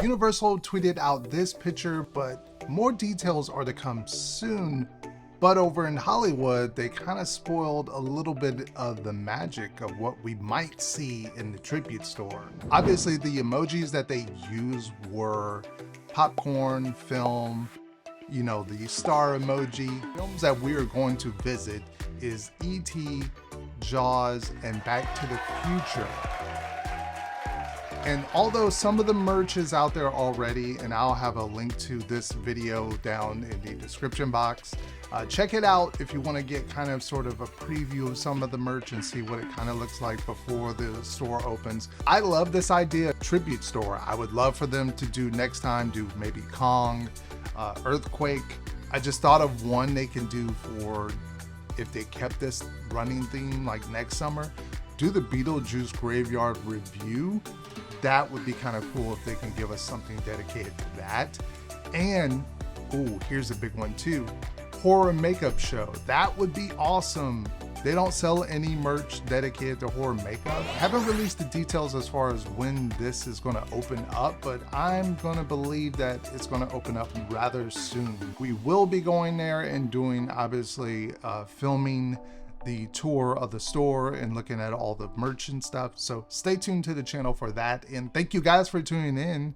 Universal tweeted out this picture, but more details are to come soon. But over in Hollywood, they kind of spoiled a little bit of the magic of what we might see in the tribute store. Obviously, the emojis that they used were popcorn, film, you know, the star emoji. Films that we are going to visit is E.T., Jaws, and Back to the Future. And although some of the merch is out there already, and I'll have a link to this video down in the description box, check it out if you want to get kind of sort of a preview of some of the merch and see what it kind of looks like before the store opens. I love this idea, tribute store. I would love for them to do next time, do maybe Kong, Earthquake. I just thought of one they can do for if they kept this running theme like next summer. Do the Beetlejuice Graveyard Review. That would be kind of cool if they can give us something dedicated to that. And, oh, here's a big one too. Horror makeup show. That would be awesome. They don't sell any merch dedicated to horror makeup. Haven't released the details as far as when this is going to open up, but I'm going to believe that it's going to open up rather soon. We will be going there and doing, obviously, filming the tour of the store and looking at all the merch and stuff. So stay tuned to the channel for that. And thank you guys for tuning in.